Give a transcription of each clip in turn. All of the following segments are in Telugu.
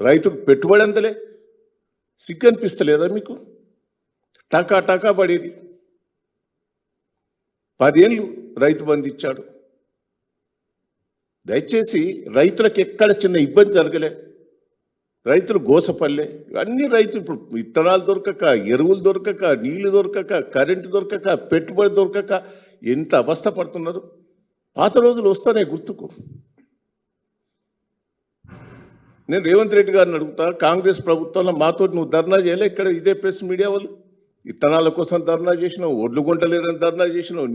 రైతుకు పెట్టుబడి అందలే, సిగ్గు అనిపిస్తలేదా మీకు? టకా టకా పడేది. 10 ఏళ్ళు రైతు బంధు ఇచ్చాడు. దయచేసి రైతులకు ఎక్కడ చిన్న ఇబ్బంది జరగలే, రైతులు గోసపల్లె, అన్ని రైతులు ఇప్పుడు విత్తనాలు దొరకక, ఎరువులు దొరకక, నీళ్లు దొరకక, కరెంటు దొరకక, పెట్టుబడి దొరకక ఎంత అవస్థ పడుతున్నారు. పాత రోజులు వస్తానే గుర్తుకు. నేను రేవంత్ రెడ్డి గారిని అడుగుతా, కాంగ్రెస్ ప్రభుత్వంలో మాతో నువ్వు ధర్నా చేయలే? ఇక్కడ ఇదే ప్రెస్ మీడియా వాళ్ళు విత్తనాల కోసం ధర్నా చేసినావు, ఒడ్లు గుంటలేదని ధర్నా చేసినావు,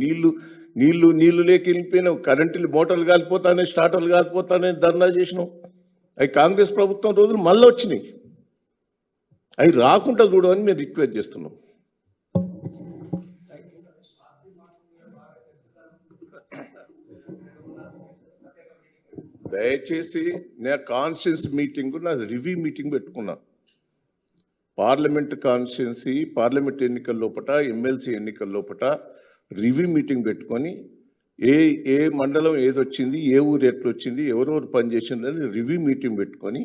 నీళ్లు లేక వెళ్ళిపోయినావు, కరెంటు మోటార్లు కాలిపోతానే, స్టార్టర్లు కాలిపోతానే ధర్నా చేసినావు. అవి కాంగ్రెస్ ప్రభుత్వం రోజులు మళ్ళీ వచ్చినాయి. అవి రాకుండా చూడమని మేము రిక్వెస్ట్ చేస్తున్నాం. దయచేసి నేను కాన్స్టిట్యున్సీ మీటింగ్, నా రివ్యూ మీటింగ్ పెట్టుకున్నా. పార్లమెంట్ కాన్స్టిట్యున్సీ, పార్లమెంట్ ఎన్నికల లోపల, ఎమ్మెల్సీ ఎన్నికల లోపల రివ్యూ మీటింగ్ పెట్టుకొని ఏ మండలం ఏదొచ్చింది, ఏ ఊరు ఎట్లొచ్చింది, ఎవరెవరు పనిచేసిందని రివ్యూ మీటింగ్ పెట్టుకొని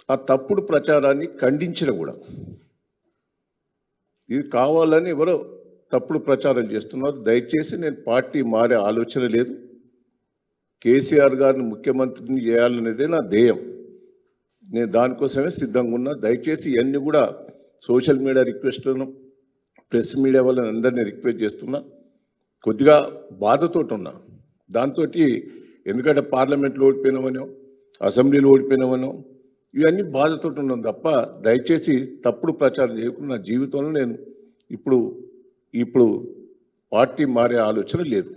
ఆ తప్పుడు ప్రచారాన్ని ఖండించిన కూడా. ఇది కావాలని ఎవరో తప్పుడు ప్రచారం చేస్తున్నారు. దయచేసి నేను పార్టీ మారే ఆలోచన లేదు. కేసీఆర్ గారిని ముఖ్యమంత్రిని చేయాలనేదే నా ధ్యేయం. నేను దానికోసమే సిద్ధంగా ఉన్నా. దయచేసి ఇవన్నీ కూడా సోషల్ మీడియా రిక్వెస్ట్లను, ప్రెస్ మీడియా వాళ్ళని అందరినీ రిక్వెస్ట్ చేస్తున్నా. కొద్దిగా బాధతో ఉన్నా దాంతో, ఎందుకంటే పార్లమెంట్లో ఓడిపోయినామనో, అసెంబ్లీలో ఓడిపోయినామనో, ఇవన్నీ బాధతో ఉన్నాను తప్ప దయచేసి తప్పుడు ప్రచారం చేయకుండా నా జీవితంలో నేను ఇప్పుడు పార్టీ మారే ఆలోచన లేదు.